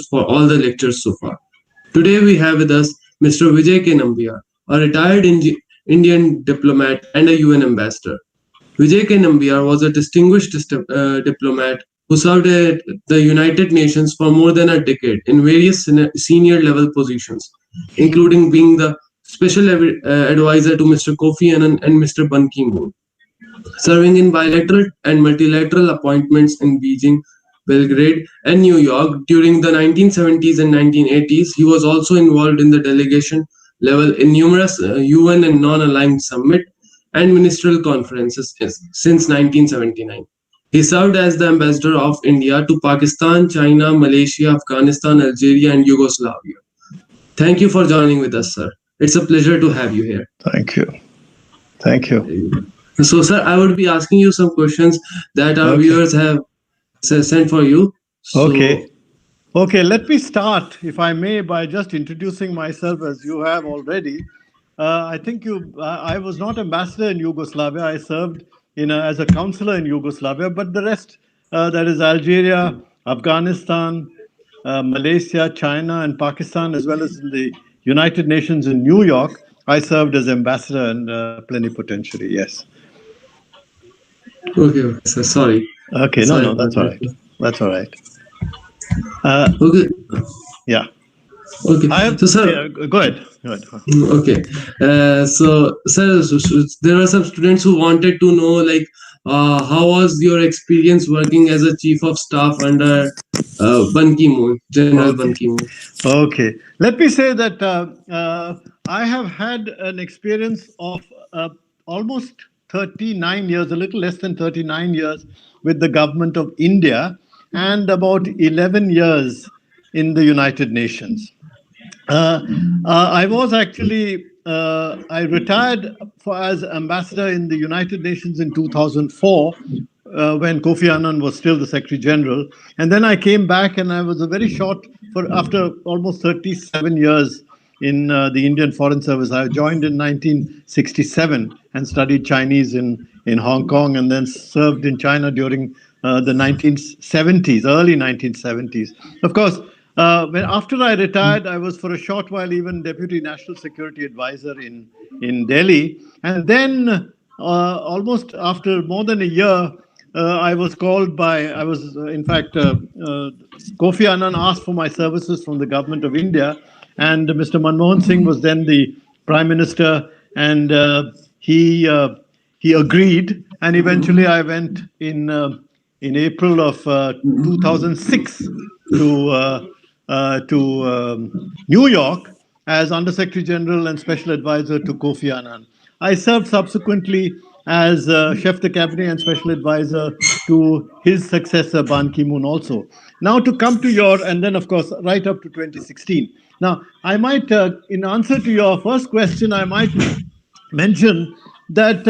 for all the lectures so far. Today we have with us Mr. Vijay K. Nambiar, a retired Indian diplomat and a UN ambassador. Vijay K. Nambiar was a distinguished diplomat who served at the United Nations for more than a decade in various senior level positions, including being the special advisor to Mr. Kofi Annan and Mr. Ban Ki-moon. Serving in bilateral and multilateral appointments in Beijing, Belgrade, and New York during the 1970s and 1980s, he was also involved in the delegation level in numerous UN and non-aligned summit and ministerial conferences since 1979. He served as the ambassador of India to Pakistan, China, Malaysia, Afghanistan, Algeria, and Yugoslavia. Thank you for joining with us, sir. It's a pleasure to have you here. Thank you. Thank you. So, sir, I would be asking you some questions that our viewers have sent for you. So, Okay, let me start, if I may, by just introducing myself as you have already. I think I was not ambassador in Yugoslavia. I served as a counselor in Yugoslavia, but the rest, that is Algeria, Afghanistan, Malaysia, China, and Pakistan, as well as in the United Nations in New York, I served as ambassador and plenipotentiary, yes. Okay, sir, sorry. Okay, no, that's all right. That's all right. Okay. Yeah. Okay. So, sir, go ahead. Okay. So, sir, there are some students who wanted to know, like, how was your experience working as a chief of staff under Ban Ki-moon, General Ban Ki-moon? Okay. Let me say that I have had an experience of almost 39 years, a little less than 39 years with the government of India and about 11 years in the United Nations. I was actually, I retired as ambassador in the United Nations in 2004 when Kofi Annan was still the Secretary General. And then I came back and I was a very short, after almost 37 years in the Indian Foreign Service. I joined in 1967 and studied Chinese in Hong Kong and then served in China during the 1970s, early 1970s. Of course, after I retired, I was for a short while even Deputy National Security Advisor in Delhi. And then almost after more than a year, I was called in fact, Kofi Annan asked for my services from the government of India. And Mr. Manmohan Singh was then the Prime Minister, and he agreed. And eventually, I went in April of 2006 to New York as Under-Secretary General and Special Advisor to Kofi Annan. I served subsequently as Chef de Cabinet and Special Advisor to his successor, Ban Ki-moon also. Now to come to and then of course, right up to 2016. Now, I might, in answer to your first question, I might mention that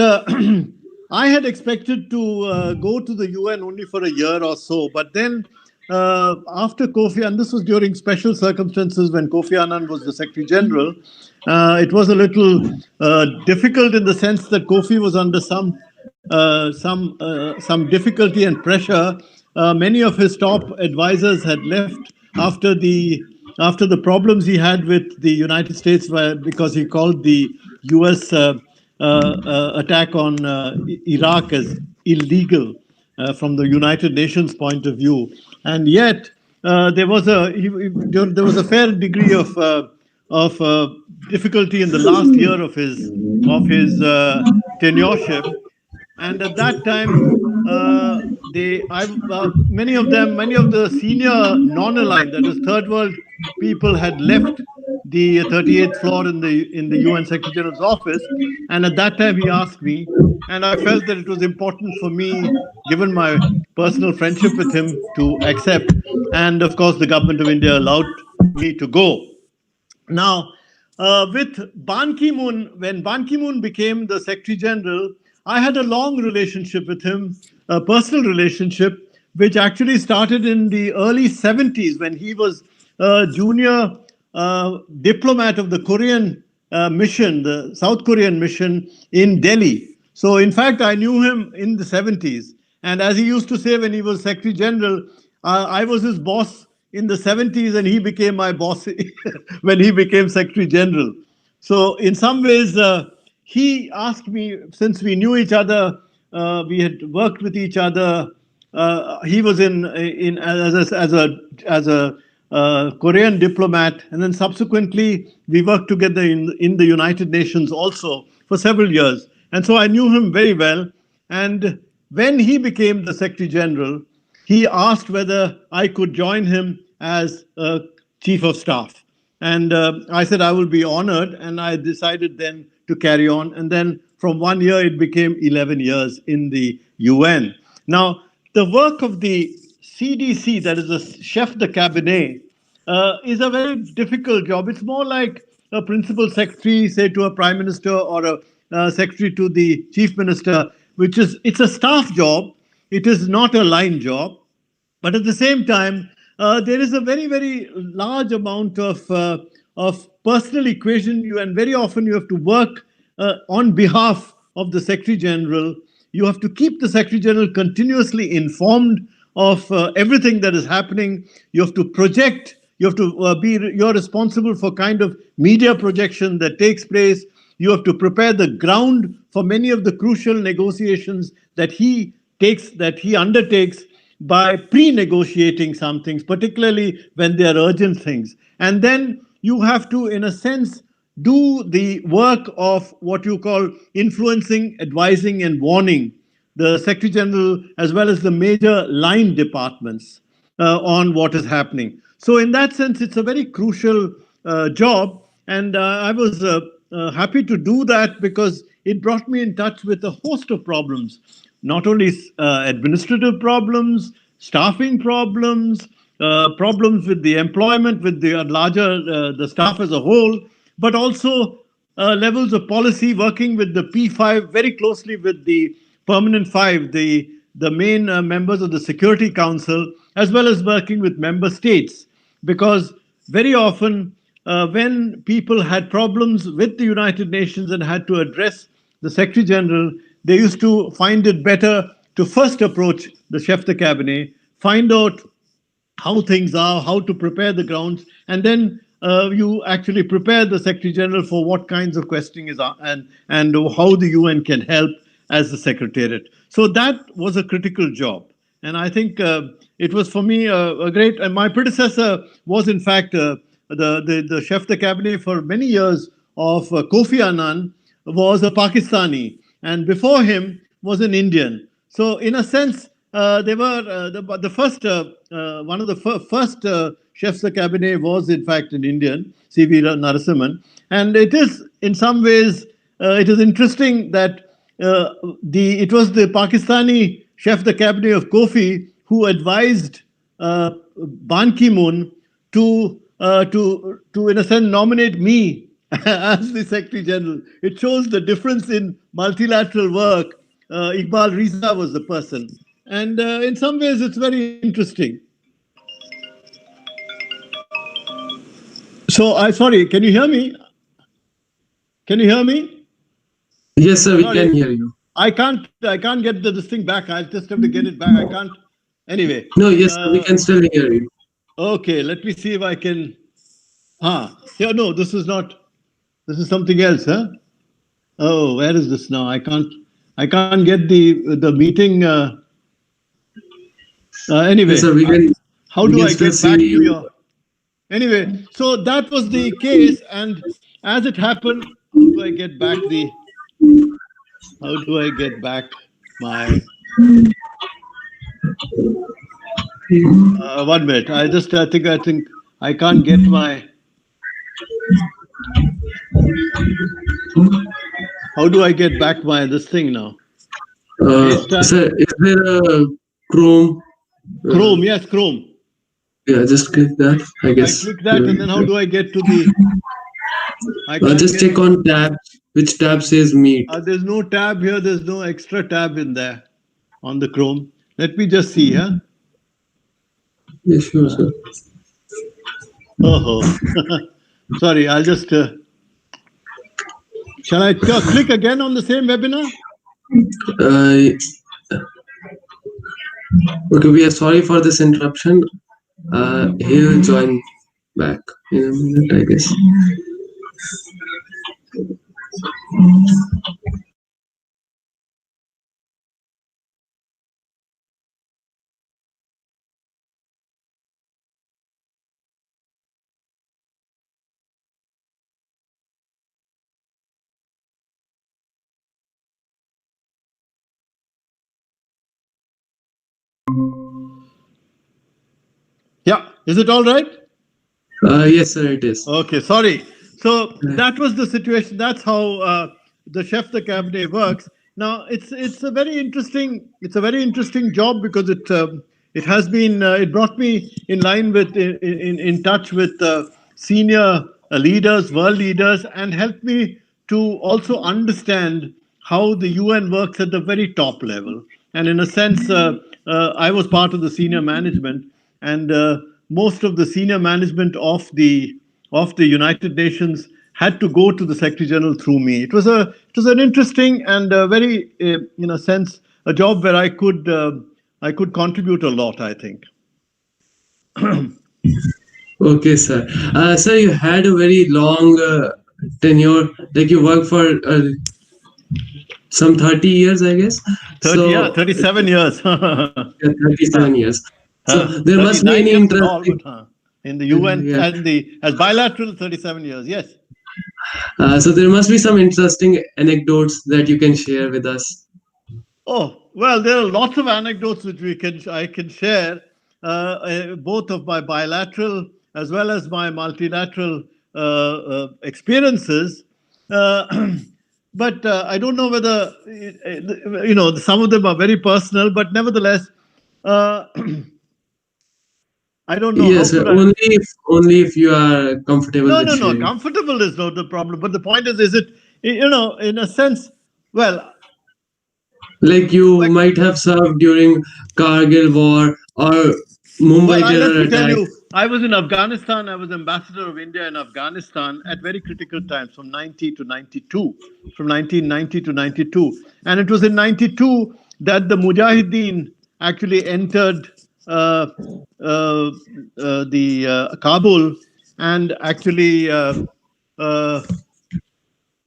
I had expected to go to the UN only for a year or so, but then after Kofi, and this was during special circumstances when Kofi Annan was the Secretary General, it was a little difficult in the sense that Kofi was under some difficulty and pressure. Many of his top advisors had left after the problems he had with the United States because he called the US attack on Iraq as illegal from the United Nations point of view. And yet there was a fair degree of difficulty in the last year of his tenureship. And at that time, many of the senior non-aligned, that is third world people, had left the 38th floor in the UN Secretary General's office. And at that time, he asked me, and I felt that it was important for me, given my personal friendship with him, to accept. And of course, the government of India allowed me to go. Now, with Ban Ki-moon, when Ban Ki-moon became the Secretary General, I had a long relationship with him, a personal relationship, which actually started in the early 70s when he was a junior diplomat of the Korean mission, the South Korean mission in Delhi. So, in fact, I knew him in the 70s. And as he used to say when he was Secretary General, I was his boss in the 70s, and he became my boss when he became Secretary General. So in some ways, he asked me, since we knew each other, we had worked with each other. He was in as a Korean diplomat, and then subsequently we worked together in the United Nations also for several years. And so I knew him very well. And when he became the Secretary General, he asked whether I could join him as Chief of Staff. And I said I will be honored, and I decided then to carry on. And then from 1 year, it became 11 years in the UN. Now, the work of the CDC, that is the chef de cabinet, is a very difficult job. It's more like a principal secretary, say, to a prime minister, or a secretary to the chief minister, it's a staff job. It is not a line job. But at the same time, there is a very, very large amount of personal equation, and very often you have to work on behalf of the Secretary General. You have to keep the Secretary General continuously informed of everything that is happening. You have to project. You have to you're responsible for kind of media projection that takes place. You have to prepare the ground for many of the crucial negotiations that he undertakes by pre-negotiating some things, particularly when they are urgent things. And then you have to, in a sense, do the work of what you call influencing, advising, and warning the Secretary General as well as the major line departments on what is happening. So in that sense, it's a very crucial job. And I was happy to do that because it brought me in touch with a host of problems, not only administrative problems, staffing problems, problems with the employment, with the the staff as a whole, but also levels of policy, working with the P5 very closely with the Permanent Five, the main members of the Security Council, as well as working with member states. Because very often when people had problems with the United Nations and had to address the Secretary General, they used to find it better to first approach the chef de cabinet, find out how things are, how to prepare the grounds, and then you actually prepare the Secretary General for what kinds of questioning is and how the UN can help as the Secretariat. So that was a critical job. And I think it was for me a great, and my predecessor was in fact the chef de cabinet for many years of Kofi Annan, was a Pakistani, and before him was an Indian. So in a sense, they were the first, one of the first chefs de cabinet was in fact an Indian, C.V. Narasimhan. And it is in some ways, it is interesting that it was the Pakistani chef de cabinet of Kofi who advised Ban Ki-moon to in a sense nominate me as the Secretary General. It shows the difference in multilateral work. Iqbal Riza was the person. And in some ways, it's very interesting. So, sorry, can you hear me? Can you hear me? Yes, sir, we can hear you. I can't get this thing back. I just have to get it back. I can't. Anyway. No, yes, we can still hear you. Okay, let me see if I can. Yeah, no, this is not. This is something else, huh? Oh, where is this now? I can't get the meeting. Anyway, yes, sir, how do I get back to your? Anyway, so that was the case, and as it happened, how do I get back my? 1 minute. I think I can't get my. How do I get back this thing now? Sir, is there a Chrome? Chrome, yes, Chrome. Yeah, just click that, I guess. I click that, and then how do I get to the... just check on tab, which tab says Meet. There's no tab here, there's no extra tab in there on the Chrome. Let me just see, huh? Yes, sure, sir. Oh, sorry, I'll just... shall I click again on the same webinar? Okay, we are sorry for this interruption. He will join back in a minute, I guess. Yeah, is it all right? Yes, sir, it is. Okay, sorry. So that was the situation. That's how the chef de cabinet works. Now it's a very interesting job because it has been it brought me in line with in touch with senior leaders, world leaders, and helped me to also understand how the UN works at the very top level. And in a sense, I was part of the senior management, and most of the senior management of the United Nations had to go to the Secretary General through me. It was an interesting and very, in a sense, a job where I could contribute a lot, I think. Okay, sir. Sir, you had a very long tenure, like you worked for some 30 years, I guess. 30, yeah, So, 37 years. yeah, 37 years. So there must be 39 any years in all, interesting. but in the UN Yeah. and the as bilateral 37 years, yes. So there must be some interesting anecdotes that you can share with us. Oh, well, there are lots of anecdotes which I can share, both of my bilateral as well as my multilateral experiences. Uh, but I don't know whether, some of them are very personal, but nevertheless, uh, I don't know how Yes, sir. could I. Only if you are comfortable No, with no, no. sharing. Comfortable is not the problem. But the point is it, in a sense, well, Like you like might have served during Kargil war or Well, Mumbai let terror me tell attack. you, I was in Afghanistan. I was ambassador of India in Afghanistan at very critical times from 90 to 92, from 1990 to 92. And it was in 92 that the Mujahideen actually entered uh, uh, the Kabul and actually, uh,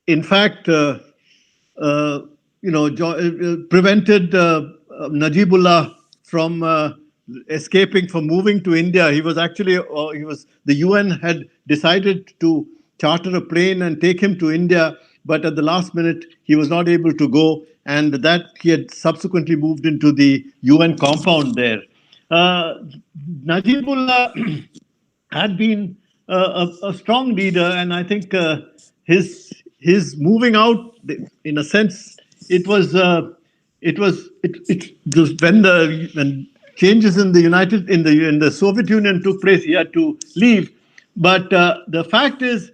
in fact, uh, prevented Najibullah from escaping, from moving to India. He was actually, the UN had decided to charter a plane and take him to India, but at the last minute, he was not able to go, and that he had subsequently moved into the UN compound there. Uh, Najibullah had been a strong leader, and I think his moving out, in a sense, it was it was when changes in the in the Soviet Union took place, he had to leave. But the fact is,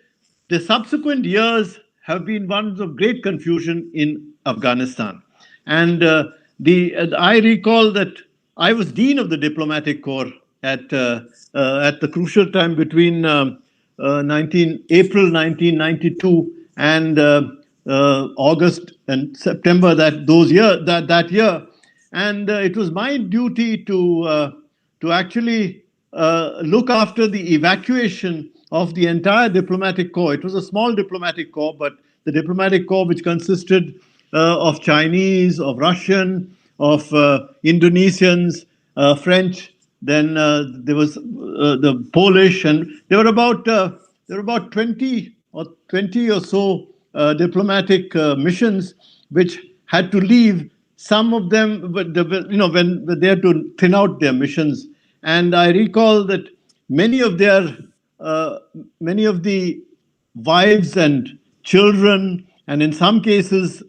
the subsequent years have been ones of great confusion in Afghanistan, and I recall that I was dean of the diplomatic corps at the crucial time between April 1992 and August and September that year, and it was my duty to actually look after the evacuation of the entire diplomatic corps. It was a small diplomatic corps, but the diplomatic corps, which consisted of Chinese, of Russian, of Indonesians, French. Then there was the Polish, and there were about 20 or so diplomatic missions which had to leave. Some of them, when they had to thin out their missions, and I recall that many of their many of the wives and children, and in some cases,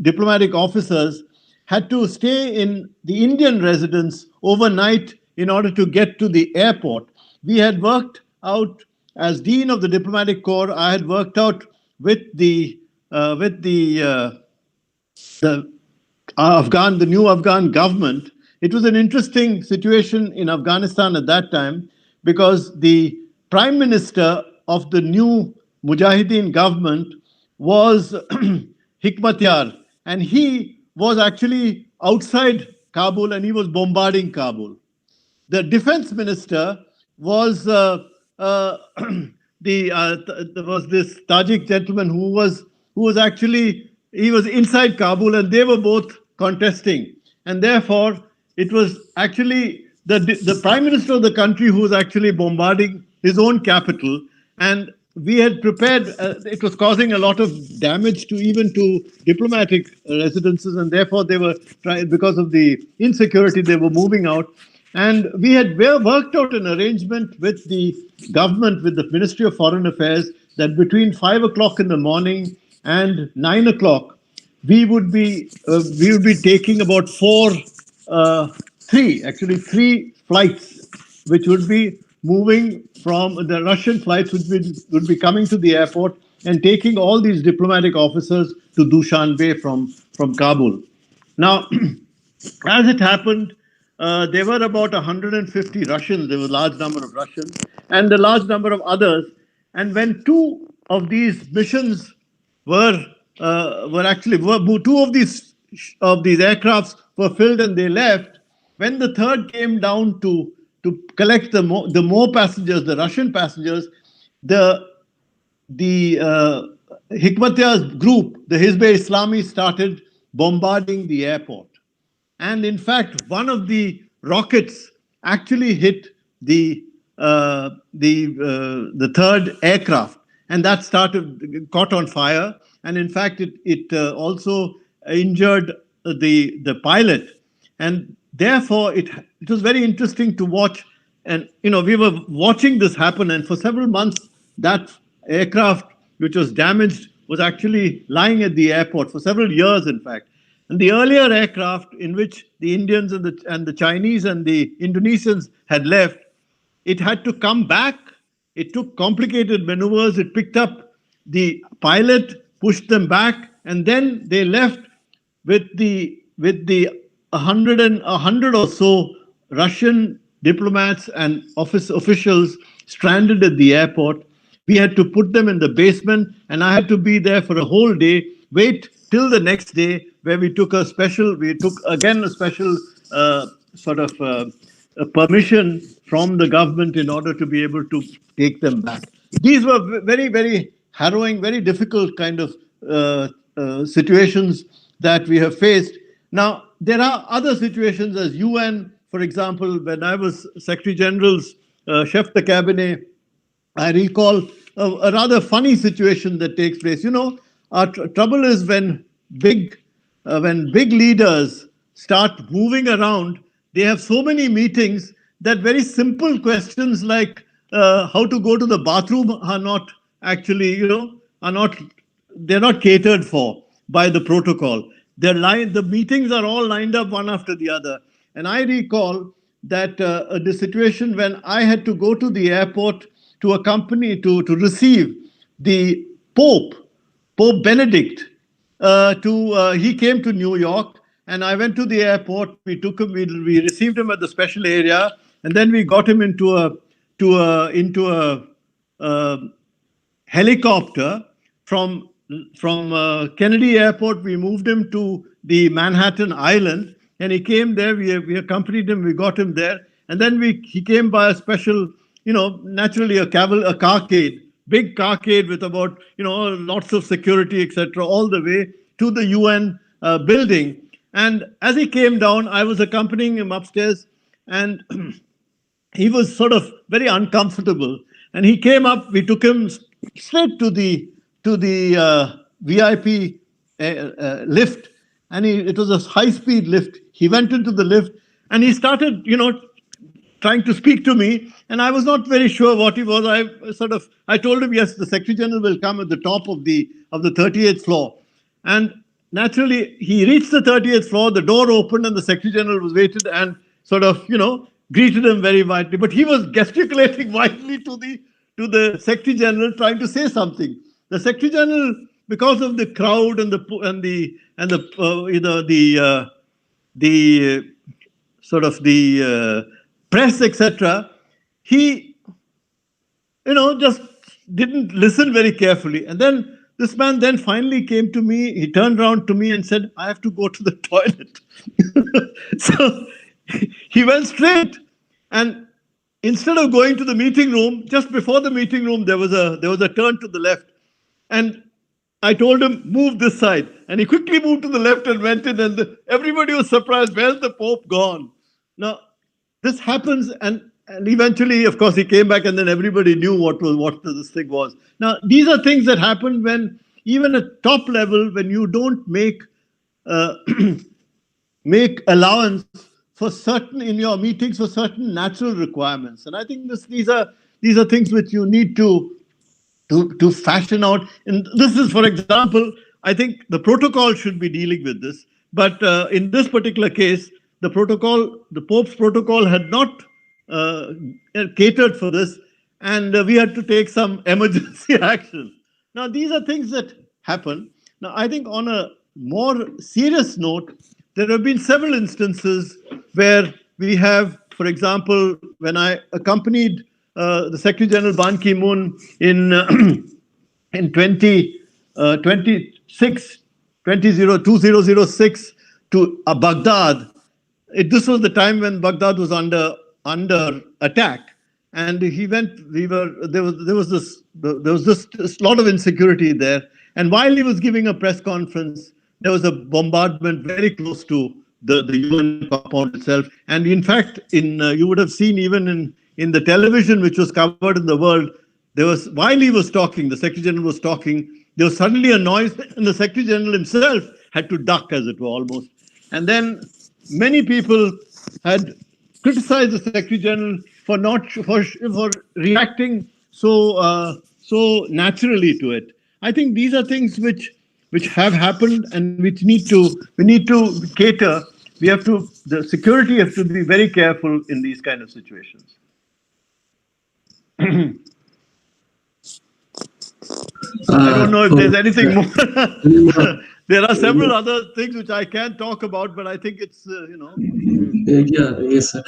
diplomatic officers had to stay in the Indian residence overnight in order to get to the airport. We had worked out, as dean of the diplomatic corps, I had worked out with the the new Afghan government. It was an interesting situation in Afghanistan at that time because the prime minister of the new Mujahideen government was Hikmatyar, and he was actually outside Kabul and he was bombarding Kabul. the defense minister was there was this Tajik gentleman who was actually, he was inside Kabul, and they were both contesting, and therefore it was actually the prime minister of the country who was actually bombarding his own capital, and we had prepared. It was causing a lot of damage to even to diplomatic residences, and therefore they were trying, because of the insecurity, they were moving out. And we had worked out an arrangement with the government, with the Ministry of Foreign Affairs, that between 5 o'clock in the morning and 9 o'clock, we would be taking about three flights, which would be moving from the Russian flights, which would be coming to the airport and taking all these diplomatic officers to Dushanbe from Kabul. Now, as it happened, there were about 150 Russians. There was a large number of Russians and a large number of others. And when two of these missions were two of these aircrafts were filled and they left, when the third came down to collect the more passengers, the Russian passengers, the Hikmatyar's group, the Hizb-e-Islami, started bombarding the airport. And in fact, one of the rockets actually hit the third aircraft, and that caught on fire. And in fact, it also injured the pilot. And therefore, it was very interesting to watch. And we were watching this happen. And for several months, that aircraft, which was damaged, was actually lying at the airport for several years, in fact. And the earlier aircraft, in which the Indians and the Chinese and the Indonesians had left, it had to come back. It took complicated maneuvers. It picked up the pilot, pushed them back, and then they left with the 100 or so Russian diplomats and officials stranded at the airport. We had to put them in the basement, and I had to be there for a whole day, wait till the next day, where we took a special permission from the government in order to be able to take them back. These were very, very harrowing, very difficult kind of situations that we have faced. Now, there are other situations as UN, for example. When I was Secretary General's chef de cabinet, I recall a rather funny situation that takes place. Our trouble is when big leaders start moving around, they have so many meetings that very simple questions like how to go to the bathroom are not actually, they're not catered for by the protocol. The meetings are all lined up one after the other. And I recall that the situation when I had to go to the airport to accompany, to receive the Pope Benedict. He came to New York, and I went to the airport. We took him. We received him at the special area, and then we got him into a helicopter from Kennedy Airport. We moved him to the Manhattan Island, and he came there. We accompanied him. We got him there, and then he came by a special, naturally a carcade. Big carcade with about, lots of security, etc., all the way to the UN building. And as he came down, I was accompanying him upstairs, and he was sort of very uncomfortable. And he came up. We took him straight to the VIP lift, and it was a high-speed lift. He went into the lift, and he started, trying to speak to me, and I was not very sure what he was. I told him, yes, the Secretary General will come at the top of the 38th floor. And naturally, he reached the 38th floor, the door opened, and the Secretary General was waited and sort of, greeted him very widely. But he was gesticulating widely to the Secretary General, trying to say something. The Secretary General, because of the crowd and the press, etc., he, just didn't listen very carefully. And then this man then finally came to me. He turned around to me and said, "I have to go to the toilet." So he went straight. And instead of going to the meeting room, just before the meeting room, there was a turn to the left. And I told him, move this side. And he quickly moved to the left and went in. And everybody was surprised, where's the Pope gone? Now, this happens, and eventually, of course, he came back, and then everybody knew what this thing was. Now, these are things that happen when, even at top level, when you don't make make allowance for certain, in your meetings, for certain natural requirements. And I think these are things which you need to fashion out. And this is, for example, I think the protocol should be dealing with this. But in this particular case, the Pope's protocol had not catered for this, and we had to take some emergency action. Now, these are things that happen. Now, I think on a more serious note, there have been several instances where we have, for example, when I accompanied the Secretary General Ban Ki-moon in 2006 to Baghdad. This was the time when Baghdad was under attack, and he went. There was this lot of insecurity there, and while he was giving a press conference, there was a bombardment very close to the UN compound itself. And in fact, you would have seen even in the television which was covered in the world, there was, while he was talking, the Secretary General was talking, there was suddenly a noise, and the Secretary General himself had to duck, as it were, almost. And then many people had criticized the Secretary General for reacting so naturally to it. I think these are things which have happened and which we need to cater. The security has to be very careful in these kind of situations. I don't know if there's anything more. There are several other things which I can't talk about, but I think it's, Yes, sir.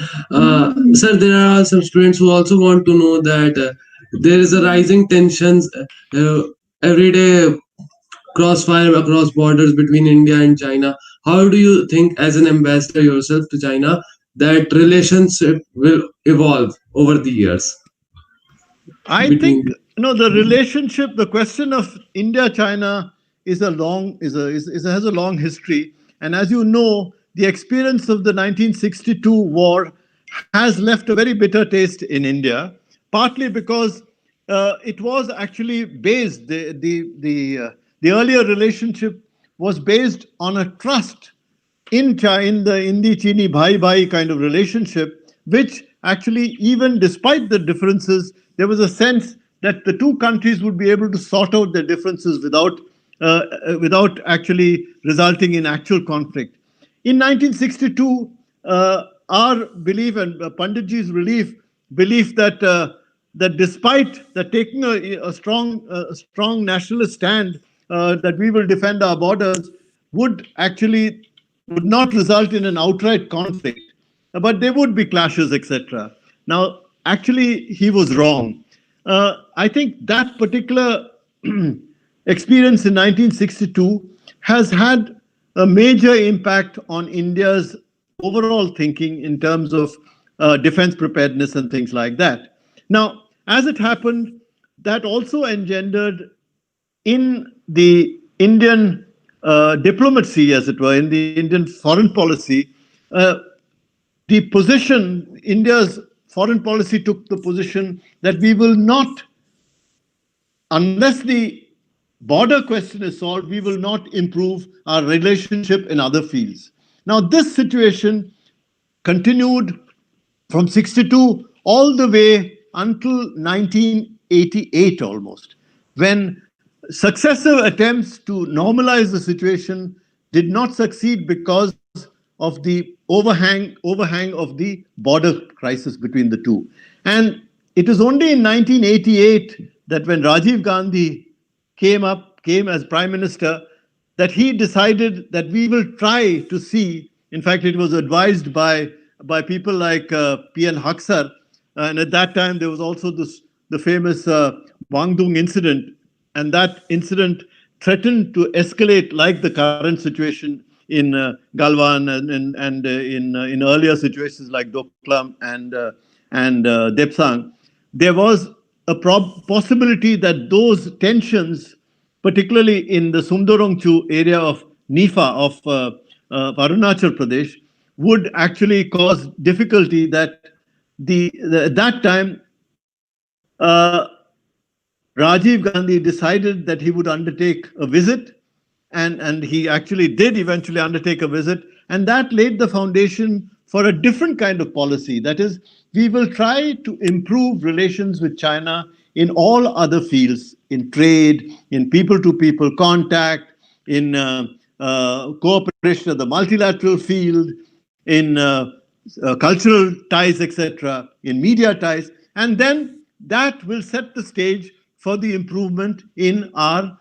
Sir, there are some students who also want to know that there is a rising tensions every day, crossfire across borders between India and China. How do you think, as an ambassador yourself to China, that relationship will evolve over the years? I think the relationship, the question of India-China has a long history, and as you know, the experience of the 1962 war has left a very bitter taste in India, partly because it was actually based, the earlier relationship was based on a trust in the Indi-Chini Bhai kind of relationship, which actually, even despite the differences, there was a sense that the two countries would be able to sort out their differences without actually resulting in actual conflict. In 1962, our belief and Panditji's belief that despite that taking a strong nationalist stand, that we will defend our borders would not result in an outright conflict, but there would be clashes, etc. Now, actually, he was wrong. I think that particular experience in 1962 has had a major impact on India's overall thinking in terms of defense preparedness and things like that. Now, as it happened, that also engendered in the Indian diplomacy, as it were, in the Indian foreign policy, the position, India's foreign policy took the position that we will not, unless the border question is solved, we will not improve our relationship in other fields. Now, this situation continued from 62 all the way until 1988 almost, when successive attempts to normalize the situation did not succeed because of the overhang of the border crisis between the two. And it was only in 1988 that when Rajiv Gandhi came as Prime Minister, that he decided that we will try to see, in fact, it was advised by people like P.N. Haksar, and at that time there was also the famous Wangdung incident, and that incident threatened to escalate like the current situation in Galwan and in earlier situations like Doklam and Depsang, there was a possibility that those tensions, particularly in the Sumdorongchu area of Nifa of Arunachal Pradesh, would actually cause difficulty. That at that time, Rajiv Gandhi decided that he would undertake a visit, and he actually did eventually undertake a visit, and that laid the foundation for a different kind of policy. That is, we will try to improve relations with China in all other fields, in trade, in people-to-people contact, in cooperation at the multilateral field, in cultural ties, etc., in media ties, and then that will set the stage for the improvement in our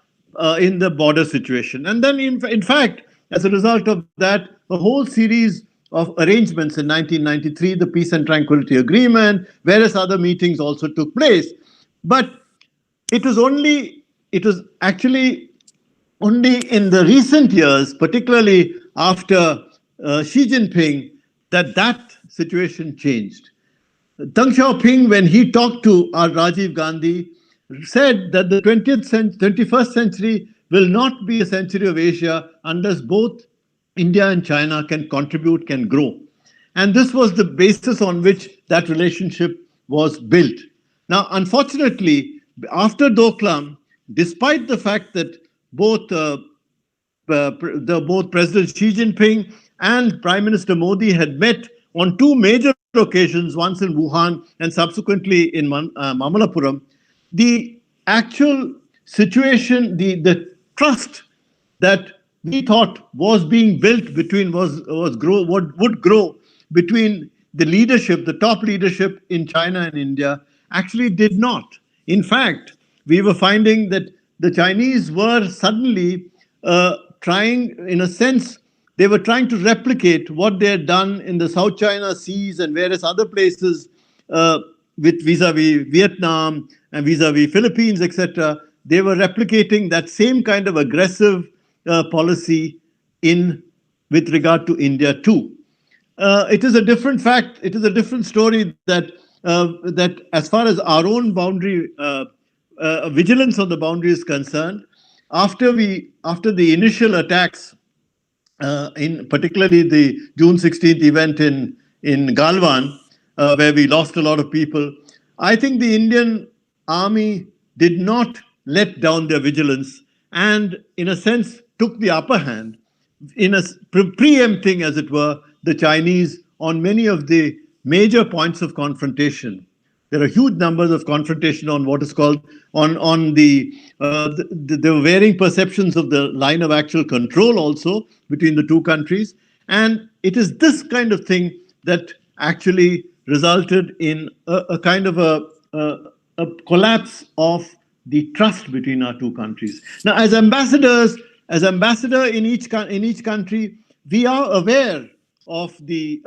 in the border situation. And then, in fact, as a result of that, a whole series of arrangements in 1993, the Peace and Tranquility Agreement, various other meetings also took place. But it was actually only in the recent years, particularly after Xi Jinping, that situation changed. Deng Xiaoping, when he talked to our Rajiv Gandhi, said that the 21st century will not be a century of Asia unless both India and China can contribute, can grow. And this was the basis on which that relationship was built. Now, unfortunately, after Doklam, despite the fact that both President Xi Jinping and Prime Minister Modi had met on two major occasions, once in Wuhan and subsequently in Mamallapuram, the actual situation, the trust that we thought was being built between would grow between the leadership, the top leadership in China and India, actually did not. In fact, we were finding that the Chinese were suddenly trying, in a sense, they were trying to replicate what they had done in the South China Seas and various other places with vis-a-vis Vietnam and vis-a-vis Philippines, etc. They were replicating that same kind of aggressive policy with regard to India too. It is a different fact. It is a different story that as far as our own boundary vigilance on the boundary is concerned, after the initial attacks, in particularly the June 16th event in Galwan, where we lost a lot of people, I think the Indian army did not let down their vigilance and, in a sense, took the upper hand in preempting, as it were, the Chinese on many of the major points of confrontation. There are huge numbers of confrontation on what is called on the varying perceptions of the line of actual control also between the two countries. And it is this kind of thing that actually resulted in a kind of a collapse of the trust between our two countries. Now, as ambassadors, in each country, we are aware of the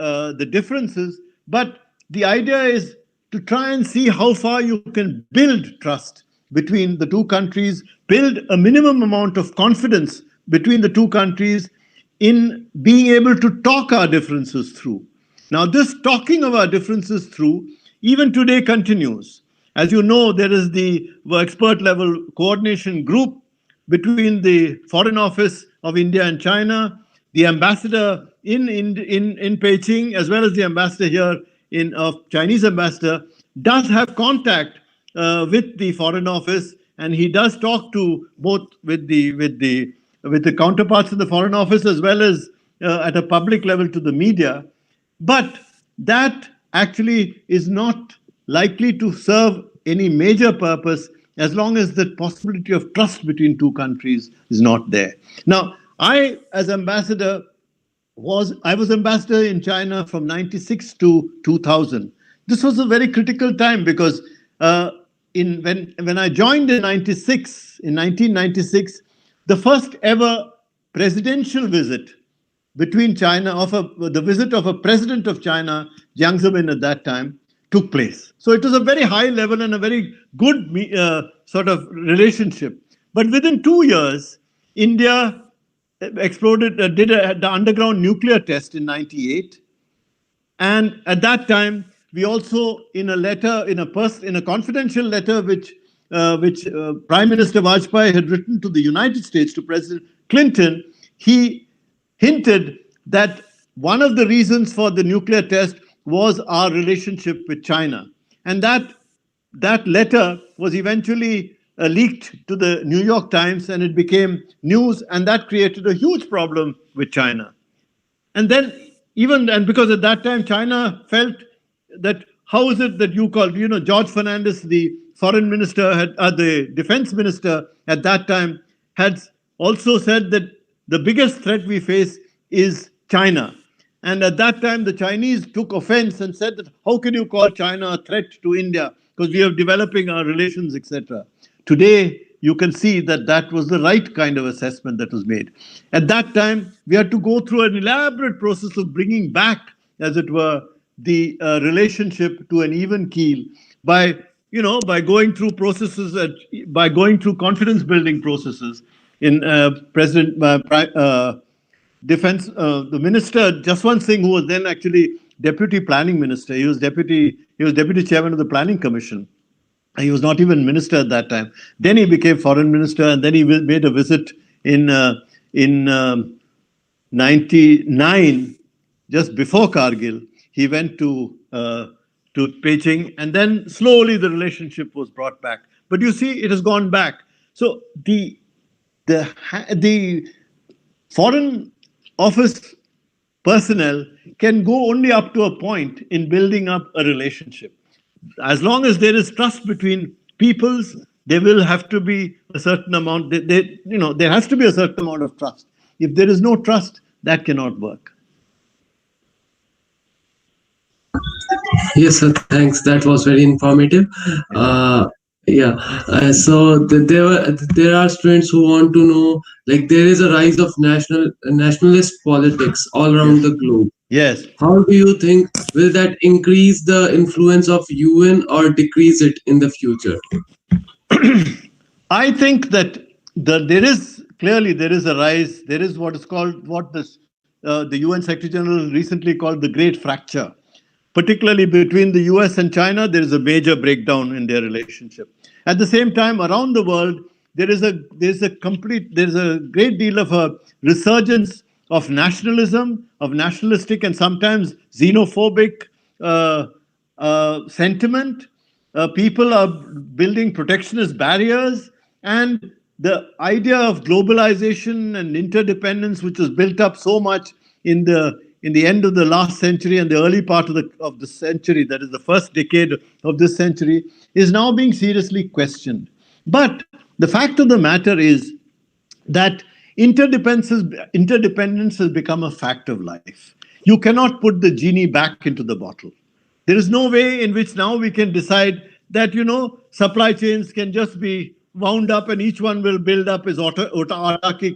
differences, but the idea is to try and see how far you can build trust between the two countries, build a minimum amount of confidence between the two countries in being able to talk our differences through. Now, this talking of our differences through even today continues. As you know, there is the expert level coordination group between the Foreign Office of India and China, the ambassador in Beijing, as well as the ambassador here Chinese ambassador, does have contact with the Foreign Office, and he does talk to both with the counterparts in the Foreign Office as well as at a public level to the media. But that actually is not likely to serve any major purpose as long as the possibility of trust between two countries is not there. Now, I, as ambassador, was ambassador in China from 96 to 2000. This was a very critical time because when I joined in 1996, the first ever presidential visit between China, the visit of a president of China, Jiang Zemin at that time, took place. So it was a very high level and a very good sort of relationship. But within 2 years, India did the underground nuclear test in 98. And at that time, we also, in a letter, in a confidential letter, which Prime Minister Vajpayee had written to the United States, to President Clinton, he hinted that one of the reasons for the nuclear test was our relationship with China. And that letter was eventually leaked to the New York Times, and it became news, and that created a huge problem with China. And then because at that time China felt that, how is it that you called, George Fernandez, the foreign minister, the defense minister at that time, had also said that the biggest threat we face is China. And at that time, the Chinese took offense and said that, how can you call China a threat to India? Because we are developing our relations, etc. Today, you can see that that was the right kind of assessment that was made. At that time, we had to go through an elaborate process of bringing back, as it were, the relationship to an even keel by going through processes, by going through confidence building processes. In Defense, the minister Jaswant Singh, who was then actually deputy planning minister, he was deputy chairman of the planning commission. He was not even minister at that time. Then he became foreign minister, and then he made a visit in '99, just before Kargil. He went to Beijing, and then slowly the relationship was brought back. But you see, it has gone back. So the foreign office personnel can go only up to a point in building up a relationship. As long as there is trust between peoples, there will have to be a certain amount. There has to be a certain amount of trust. If there is no trust, that cannot work. Yes, sir. Thanks. That was very informative. So there are students who want to know, like, there is a rise of nationalist politics all around the globe. Yes. How do you think, will that increase the influence of UN or decrease it in the future? I think that there is a rise. There is what is called, the UN Secretary General recently called the Great Fracture. Particularly between the US and China, there is a major breakdown in their relationship. At the same time, around the world, there is a great deal of a resurgence of nationalism, of nationalistic and sometimes xenophobic sentiment. People are building protectionist barriers, and the idea of globalization and interdependence, which was built up so much in the end of the last century and the early part of the century, that is the first decade of this century, is now being seriously questioned. But the fact of the matter is that interdependence has become a fact of life. You cannot put the genie back into the bottle. There is no way in which now we can decide that, supply chains can just be wound up and each one will build up his autarkic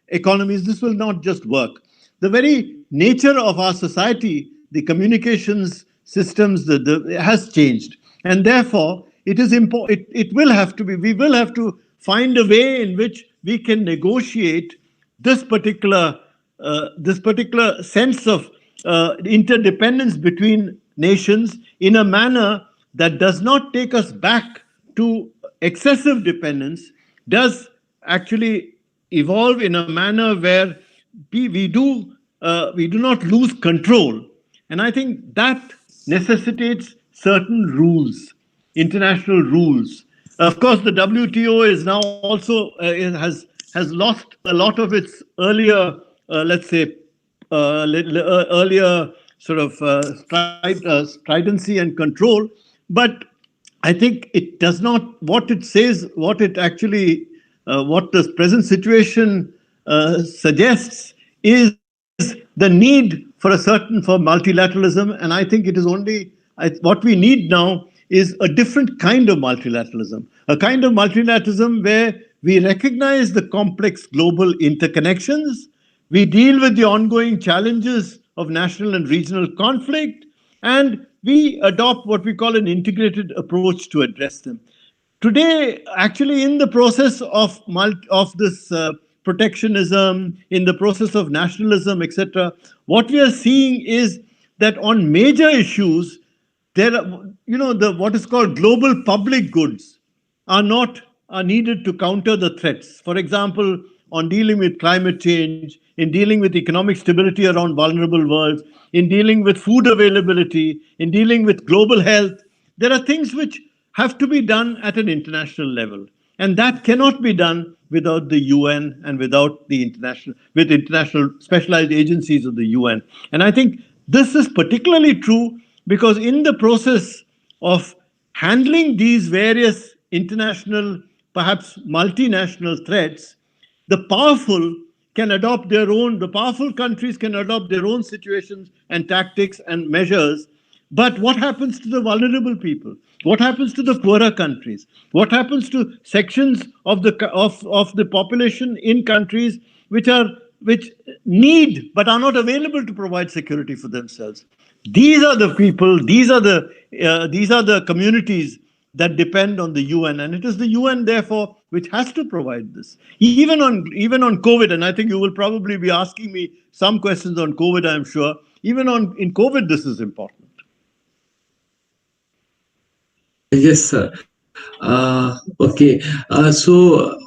economies. This will not just work. The very nature of our society, the communications systems, has changed, and therefore it is important. We will have to find a way in which we can negotiate this particular sense of interdependence between nations in a manner that does not take us back to excessive dependence, does actually evolve in a manner where we do not lose control. And I think that necessitates certain rules, international rules. Of course, the WTO is now also has lost a lot of its earlier, earlier sort of stridency and control. But I think it does not. What it says, what the present situation suggests is the need for multilateralism, and I think it is what we need now is a different kind of multilateralism, a kind of multilateralism where we recognize the complex global interconnections, we deal with the ongoing challenges of national and regional conflict, and we adopt what we call an integrated approach to address them. Today, actually, in the process of this protectionism, in the process of nationalism, etc., what we are seeing is that on major issues, there are, what is called global public goods are needed to counter the threats. For example, on dealing with climate change, in dealing with economic stability around vulnerable worlds, in dealing with food availability, in dealing with global health, there are things which have to be done at an international level. And that cannot be done without the UN and without with international specialized agencies of the UN. And I think this is particularly true because in the process of handling these various international, perhaps multinational threats, the powerful countries can adopt their own situations and tactics and measures. But what happens to the vulnerable people? What happens to the poorer countries? What happens to sections of the population in countries which need but are not available to provide security for themselves? These are the people. These are the communities that depend on the UN, and it is the UN, therefore, which has to provide this. Even on COVID, and I think you will probably be asking me some questions on COVID. I am sure. Even in COVID, this is important. Yes, sir. Okay. So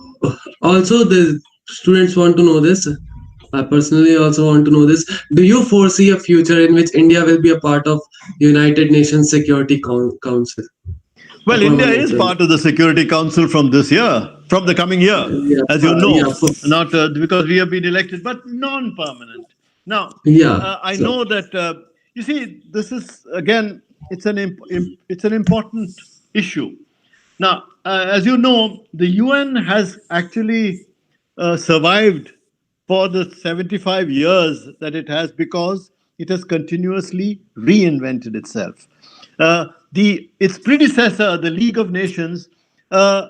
also the students want to know this. I personally also want to know this. Do you foresee a future in which India will be a part of United Nations Security Council, a Well, India permanent is member? part of the Security Council from this year, from the coming year, Yeah, as you yeah, know, not because we have been elected, but non-permanent. Now, yeah. I So know that you see, this is again, it's an important issue. Now, as you know, the UN has actually survived for the 75 years that it has because it has continuously reinvented itself. Its predecessor, the League of Nations, uh,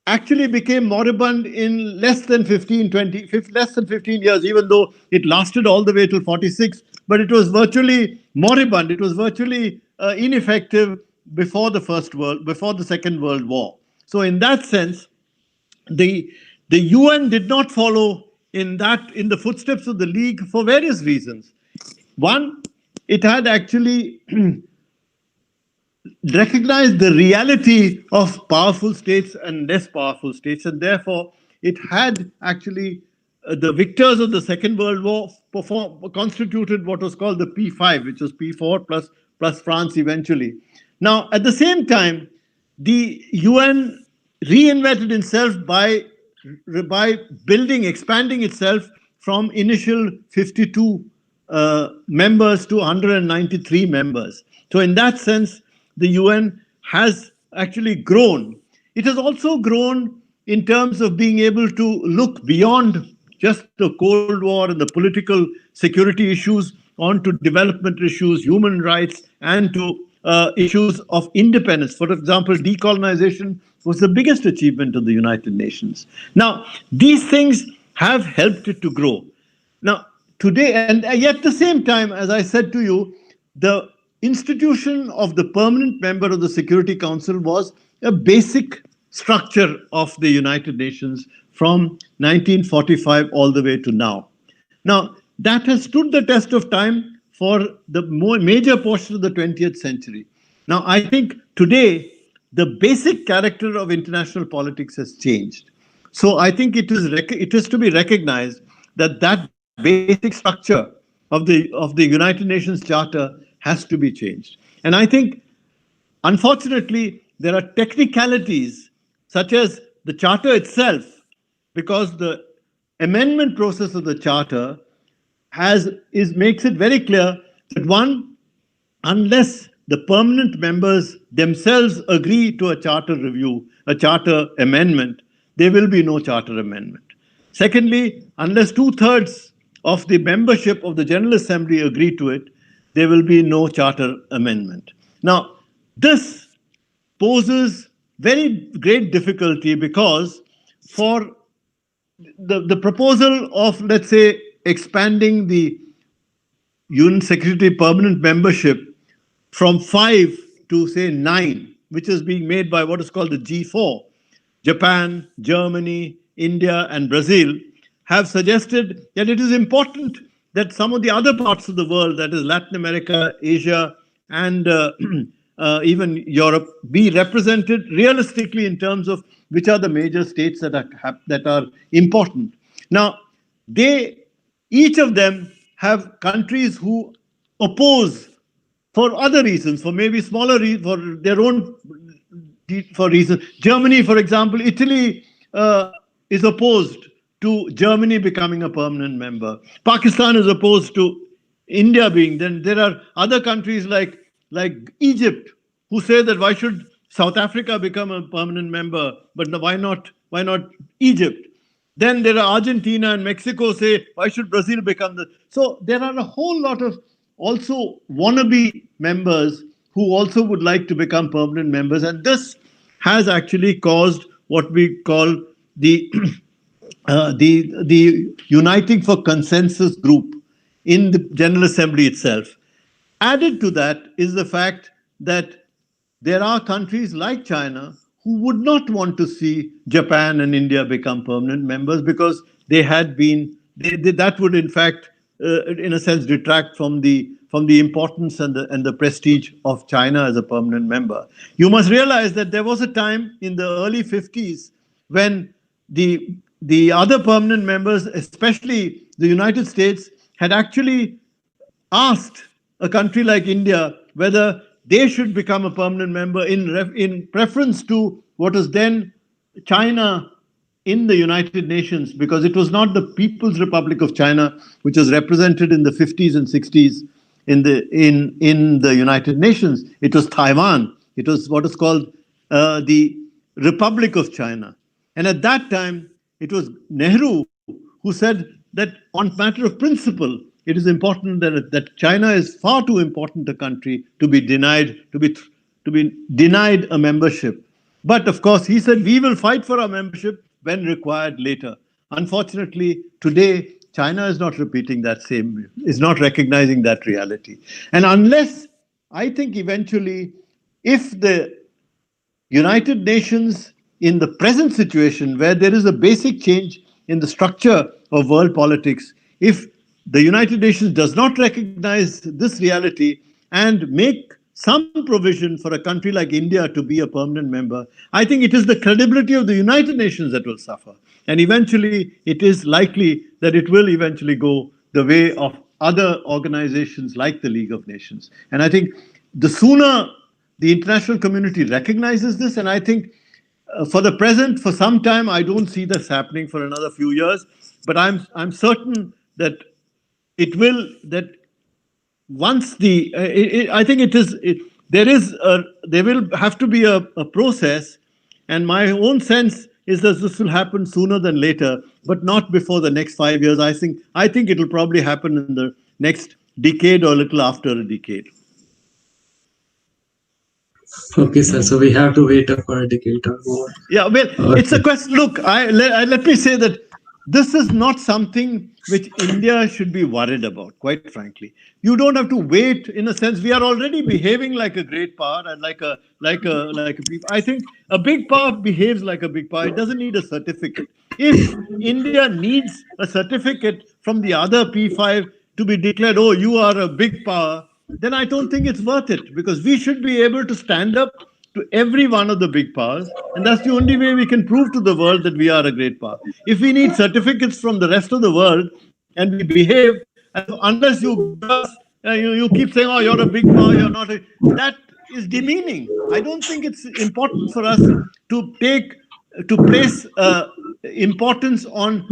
actually became moribund in less than 15 years, even though it lasted all the way till 46. But it was virtually moribund. It was virtually ineffective before the Second World War. So, in that sense, the the UN did not follow in the footsteps of the League for various reasons. One, it had actually recognized the reality of powerful states and less powerful states, and therefore it had actually the victors of the Second World War constituted what was called the P5, which was P4 plus France eventually. Now, at the same time, the UN reinvented itself by expanding itself from initial 52 members to 193 members. So, in that sense, the UN has actually grown. It has also grown in terms of being able to look beyond just the Cold War and the political security issues onto development issues, human rights, and to issues of independence. For example, decolonization was the biggest achievement of the United Nations. Now, these things have helped it to grow. Now, today, and yet at the same time, as I said to you, the institution of the permanent member of the Security Council was a basic structure of the United Nations from 1945 all the way to now. Now, that has stood the test of time for the major portion of the 20th century. Now, I think today the basic character of international politics has changed. So I think it is to be recognized that that basic structure of the United Nations Charter has to be changed. And I think, unfortunately, there are technicalities such as the Charter itself, because the amendment process of the Charter makes it very clear that one, unless the permanent members themselves agree to a charter review, a charter amendment, there will be no charter amendment. Secondly, unless two-thirds of the membership of the General Assembly agree to it, there will be no charter amendment. Now, this poses very great difficulty because for the proposal of, let's say, expanding the UN Security permanent membership from 5 to, say, 9, which is being made by what is called the G4, Japan, Germany, India, and Brazil, have suggested that it is important that some of the other parts of the world, that is Latin America, Asia, and even Europe, be represented realistically in terms of which are the major states that are important. Now, each of them have countries who oppose for other reasons, for maybe smaller for their own for reasons. Germany, for example, Italy is opposed to Germany becoming a permanent member. Pakistan is opposed to India being. Then there are other countries like Egypt who say that why should South Africa become a permanent member, but why not Egypt? Then there are Argentina and Mexico say why should Brazil become the. So there are a whole lot of also wannabe members who also would like to become permanent members, and this has actually caused what we call the the Uniting for Consensus group in the General Assembly itself. Added to that is the fact that there are countries like China who would not want to see Japan and India become permanent members because that would in fact, in a sense, detract from the importance and the prestige of China as a permanent member. You must realize that there was a time in the early 50s when the other permanent members, especially the United States, had actually asked a country like India whether they should become a permanent member in preference to what was then China in the United Nations, because it was not the People's Republic of China which was represented in the 50s and 60s in the United Nations. It was Taiwan. It was what is called the Republic of China. And at that time, it was Nehru who said that on matter of principle, it is important that China is far too important a country to be denied a membership. But of course, he said we will fight for our membership when required later. Unfortunately, today China is not is not recognizing that reality. And unless, I think eventually, if the United Nations in the present situation where there is a basic change in the structure of world politics, if the United Nations does not recognize this reality and make some provision for a country like India to be a permanent member, I think it is the credibility of the United Nations that will suffer. And eventually, it is likely that it will eventually go the way of other organizations like the League of Nations. And I think the sooner the international community recognizes this, and I think for the present, for some time, I don't see this happening for another few years, but I'm certain that once I think there will have to be a process, and my own sense is that this will happen sooner than later, but not before the next 5 years. I think it will probably happen in the next decade or a little after a decade. Okay, sir. So we have to wait for a decade or more. Yeah, well, okay. It's a question. Look, let me say that this is not something which India should be worried about, quite frankly. You don't have to wait. In a sense, we are already behaving like a great power and like a people. I think a big power behaves like a big power. It doesn't need a certificate. If India needs a certificate from the other P5 to be declared, oh, you are a big power, then I don't think it's worth it, because we should be able to stand up to every one of the big powers, and that's the only way we can prove to the world that we are a great power. If we need certificates from the rest of the world and we behave, unless you keep saying, oh, you're a big power, you're not that is demeaning. I don't think it's important for us to place importance on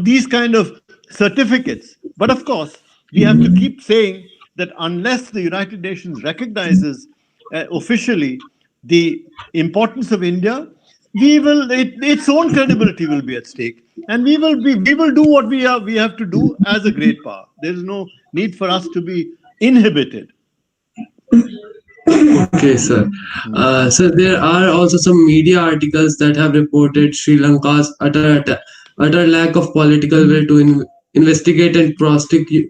these kind of certificates. But of course, we have to keep saying that unless the United Nations recognizes officially the importance of India, its own credibility will be at stake, and we will do what we have to do as a great power. There is no need for us to be inhibited. Okay, sir. So there are also some media articles that have reported Sri Lanka's utter lack of political will to investigate and prosecute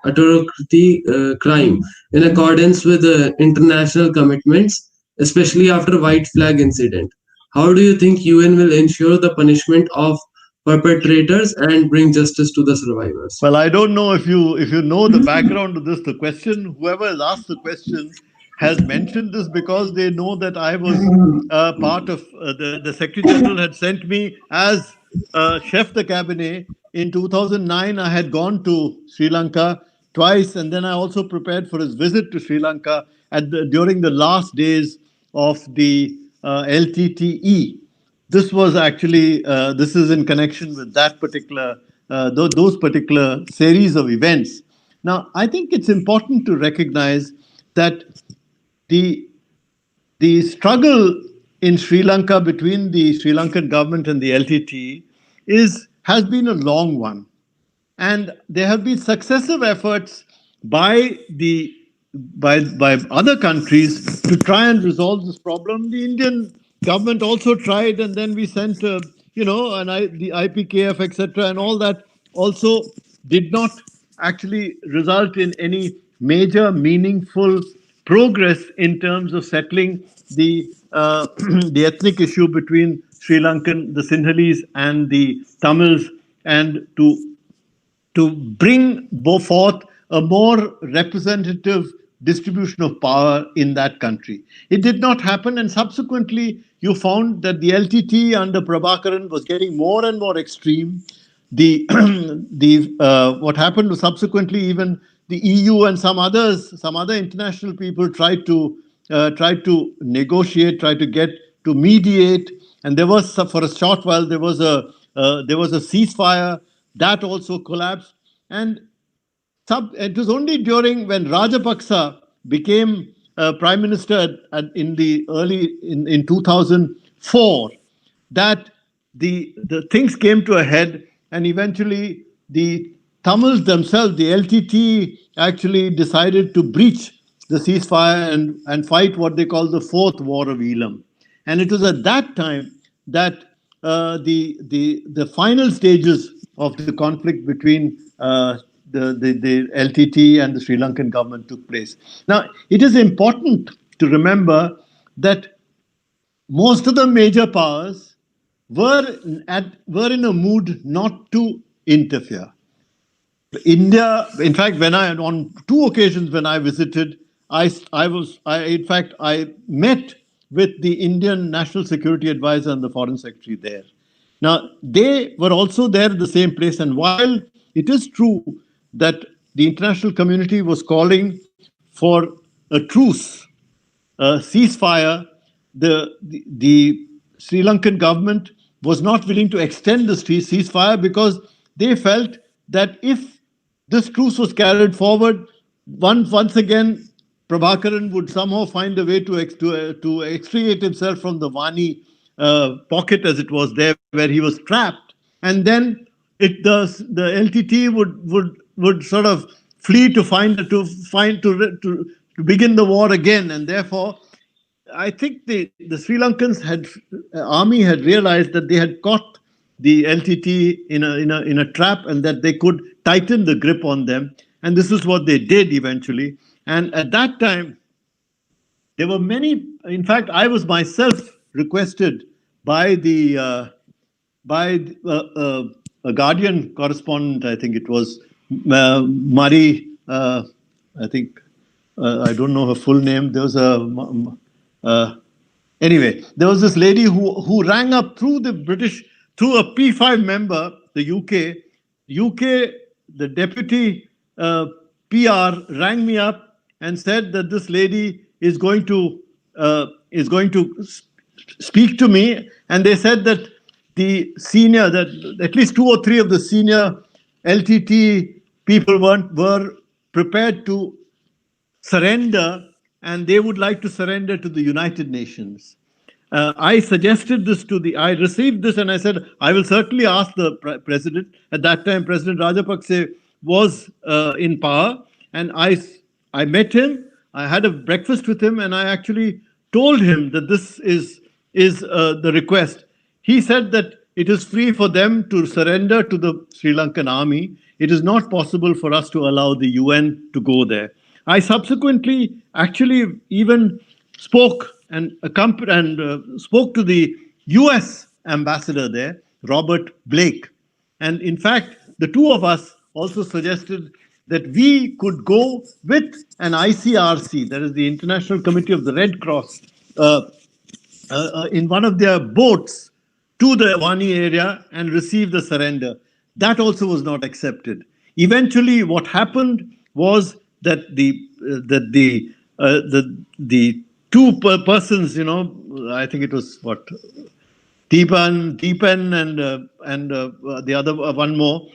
atrocity crime in accordance with international commitments, especially after White Flag incident. How do you think UN will ensure the punishment of perpetrators and bring justice to the survivors? Well, I don't know if you know the background of this. The question, whoever has asked the question, has mentioned this because they know that I was part of the Secretary General had sent me as chef de cabinet in 2009. I had gone to Sri Lanka twice, and then I also prepared for his visit to Sri Lanka during the last days of the LTTE. This was actually this is in connection with that particular those particular series of events. Now, I think it's important to recognize that the the struggle in Sri Lanka between the Sri Lankan government and the LTT is has been a long one, and there have been successive efforts by the by other countries to try and resolve this problem. The Indian government also tried, and then we sent the IPKF, etc., and all that also did not actually result in any major meaningful progress in terms of settling the the ethnic issue between Sri Lankan, the Sinhalese, and the Tamils, and to bring forth a more representative distribution of power in that country. It did not happen, and subsequently, you found that the LTT under Prabhakaran was getting more and more extreme. The what happened was subsequently even the EU and some other international people tried to negotiate, tried to get to mediate, and there was for a short while there was a ceasefire that also collapsed. And it was only during when Rajapaksa became prime minister in the early in 2004 that the things came to a head, and eventually the Tamils themselves, the LTT, actually decided to breach the ceasefire and fight what they call the Fourth War of Elam. And it was at that time that the final stages of the conflict between the LTT and the Sri Lankan government took place. Now, it is important to remember that most of the major powers were in a mood not to interfere. India, in fact, on two occasions when I visited, I met with the Indian National Security Advisor and the Foreign Secretary there. Now, they were also there at the same place, and while it is true that the international community was calling for a truce, a ceasefire, the Sri Lankan government was not willing to extend the ceasefire because they felt that if this truce was carried forward, once again, Prabhakaran would somehow find a way to extricate himself from the Vani pocket, as it was there, where he was trapped, and then the LTT would sort of flee to begin the war again, and therefore, I think the Sri Lankans army had realized that they had caught the LTT in a trap, and that they could tighten the grip on them, and this is what they did eventually. And at that time, there were many. In fact, I was myself requested by a Guardian correspondent. I think it was Marie. I think I don't know her full name. There was anyway. There was this lady who rang up through the British, through a P5 member, the UK, the deputy PR rang me up and said that this lady is going to speak to me, and they said that that at least 2 or 3 of the senior LTT people were prepared to surrender, and they would like to surrender to the United Nations. I suggested this I received this, and I said, I will certainly ask the president. At that time, President Rajapaksa was in power, and I met him, I had a breakfast with him, and I actually told him that this is the request. He said that it is free for them to surrender to the Sri Lankan army. It is not possible for us to allow the UN to go there. I subsequently actually even spoke spoke to the US ambassador there, Robert Blake, And in fact, the two of us also suggested that we could go with an ICRC, that is the International Committee of the Red Cross, uh, in one of their boats to the Wani area and receive the surrender. That also was not accepted. Eventually, what happened was that the two persons, I think it was what Deepan and the other one more.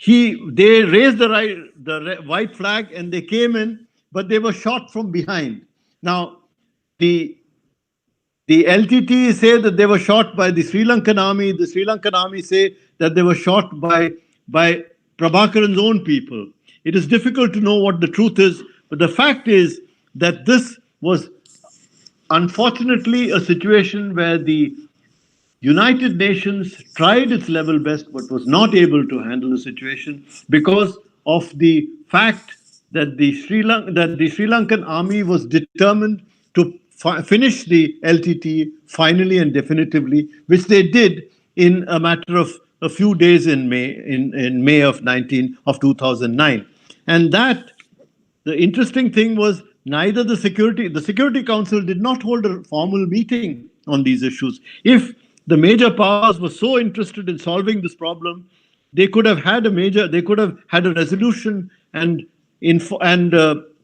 They raised the white flag and they came in, but they were shot from behind. Now, the LTT say that they were shot by the Sri Lankan army. The Sri Lankan army say that they were shot by Prabhakaran's own people. It is difficult to know what the truth is, but the fact is that this was unfortunately a situation where the United Nations tried its level best but was not able to handle the situation because of the fact that the Sri Lankan army was determined to finish the LTT finally and definitively, which they did in a matter of a few days in May of 2009. And that the interesting thing was neither the Security Council did not hold a formal meeting on these issues. If the major powers were so interested in solving this problem, they could have had a resolution and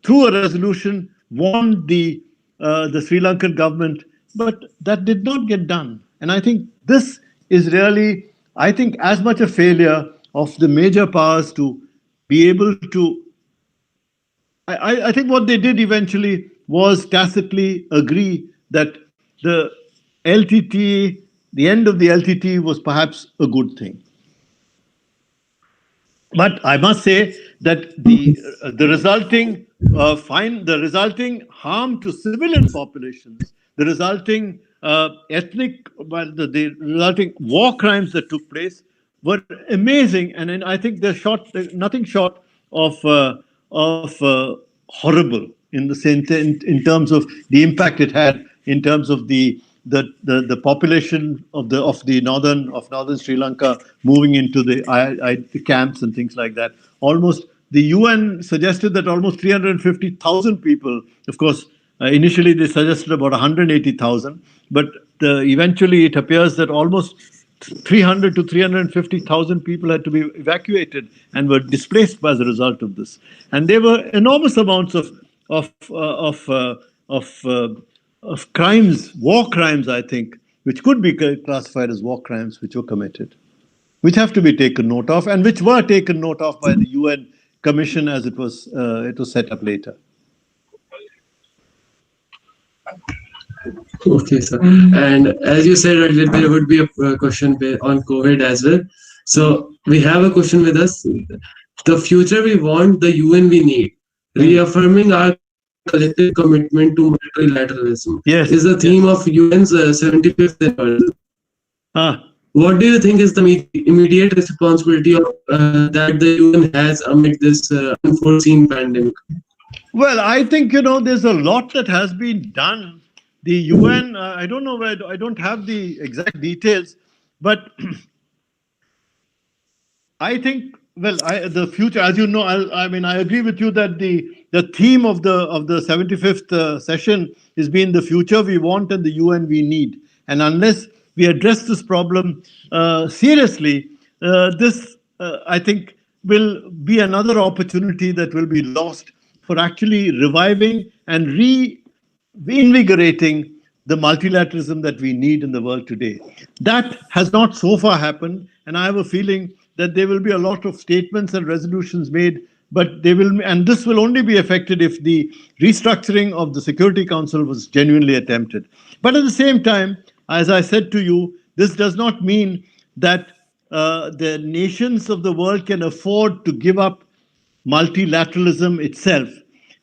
through a resolution warned the Sri Lankan government, but that did not get done. And I think this is really, as much a failure of the major powers to be able to. I think what they did eventually was tacitly agree that the end of the LTT was perhaps a good thing. But I must say that the resulting harm to civilian populations, the resulting the resulting war crimes that took place were amazing, and I think they're nothing short of horrible in the sense in terms of the impact it had in terms of the population of northern Sri Lanka moving into the camps and things like that. Almost the UN suggested that almost 350,000 people. Of course, initially they suggested about 180,000, but eventually it appears that almost 300 to 350,000 people had to be evacuated and were displaced as a result of this. And there were enormous amounts of crimes, war crimes, I think, which could be classified as war crimes, which were committed, which have to be taken note of, and which were taken note of by the UN Commission as it was set up later. Okay, sir. And as you said earlier, there would be a question on COVID as well. So we have a question with us. The future we want, the UN we need. Reaffirming our collective commitment to multilateralism is the theme of UN's 75th anniversary. What do you think is the immediate responsibility of that the UN has amid this unforeseen pandemic? Well, I think, there's a lot that has been done. The UN, I don't know where, I don't have the exact details, but I think, the future, as you know, I agree with you that the theme of the 75th session has been the future we want and the UN we need. And unless we address this problem seriously, this, I think, will be another opportunity that will be lost for actually reviving and reinvigorating the multilateralism that we need in the world today. That has not so far happened, and I have a feeling that there will be a lot of statements and resolutions made, but this will only be effected if the restructuring of the Security Council was genuinely attempted. But at the same time, as I said to you, this does not mean that the nations of the world can afford to give up multilateralism itself.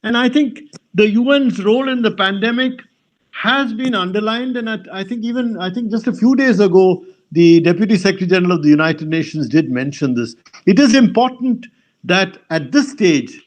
And I think the UN's role in the pandemic has been underlined, and I think just a few days ago, the Deputy Secretary General of the United Nations did mention this. It is important that at this stage,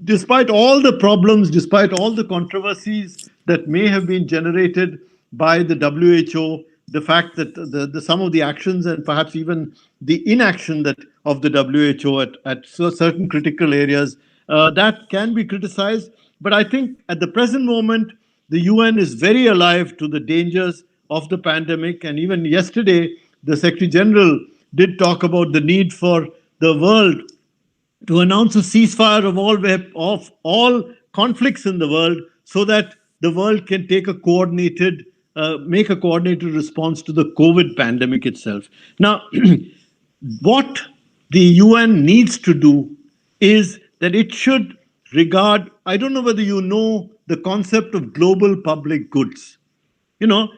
despite all the problems, despite all the controversies that may have been generated by the WHO, the fact that some of the actions and perhaps even the inaction that of the WHO at certain critical areas that can be criticized. But I think at the present moment, the UN is very alive to the dangers of the pandemic. And even yesterday, the Secretary General did talk about the need for the world to announce a ceasefire of all conflicts in the world, so that the world can take a coordinated make a coordinated response to the COVID pandemic itself. Now, what the UN needs to do is that it should regard, I don't know whether you know the concept of global public goods. You know,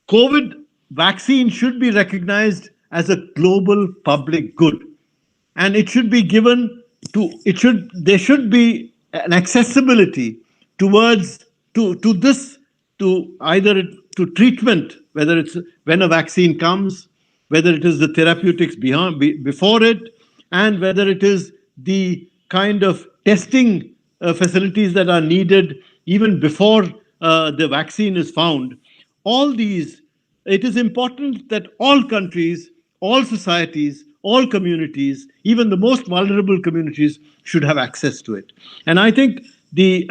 COVID vaccine should be recognized as a global public good, and it should be given to there should be an accessibility towards to this, to either to treatment, whether it's when a vaccine comes, whether it is the therapeutics before it, and whether it is the kind of testing facilities that are needed even before the vaccine is found. All these, it is important that all countries, all societies, all communities, even the most vulnerable communities, should have access to it. And I think the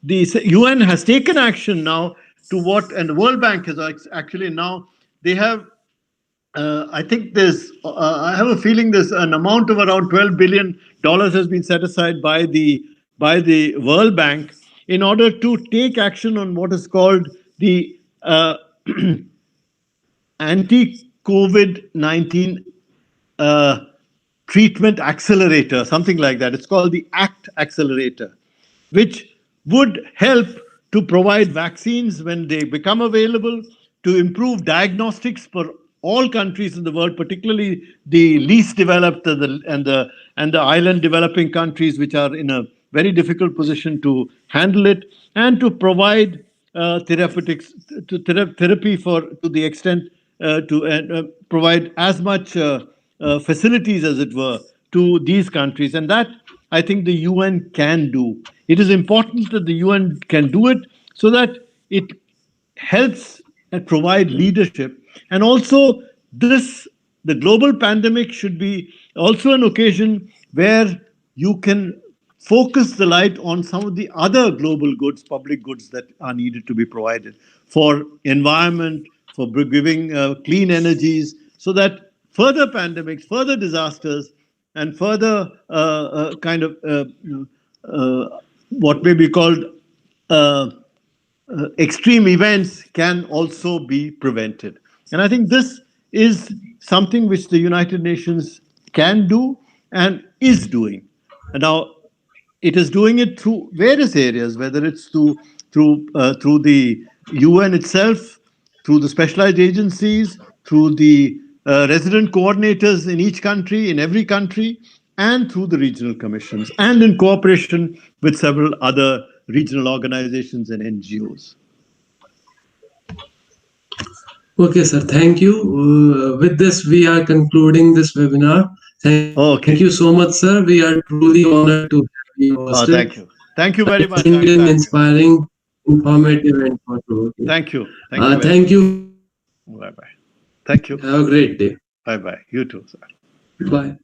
the UN has taken action now to what, and the World Bank has actually now, they have, I think I have a feeling there's an amount of around $12 billion has been set aside by the World Bank in order to take action on what is called the anti-COVID-19 treatment accelerator, something like that. It's called the ACT accelerator, which would help to provide vaccines when they become available, to improve diagnostics for all countries in the world, particularly the least developed and the island developing countries, which are in a very difficult position to handle it, and to provide therapeutics to therapy to the extent to provide as much facilities as it were to these countries. And that, I think, the UN can do. It is important that the UN can do it so that it helps and provide leadership. And also, the global pandemic should be also an occasion where you can focus the light on some of the other global goods, public goods that are needed to be provided for environment, for giving clean energies, so that further pandemics, further disasters, and further what may be called extreme events can also be prevented. And I think this is something which the United Nations can do and is doing. And now it is doing it through various areas, whether it's through the UN itself, through the specialized agencies, through the resident coordinators in each country, in every country, and through the regional commissions, and in cooperation with several other regional organizations and NGOs. Okay, sir. Thank you. With this, we are concluding this webinar. Thank you so much, sir. We are truly honored to have you hosted. Thank you. Thank you very much. Inspiring, informative, and thought-provoking. Thank you. Thank you. Bye-bye. Thank you. Have a great day. Bye-bye. You too, sir. Bye.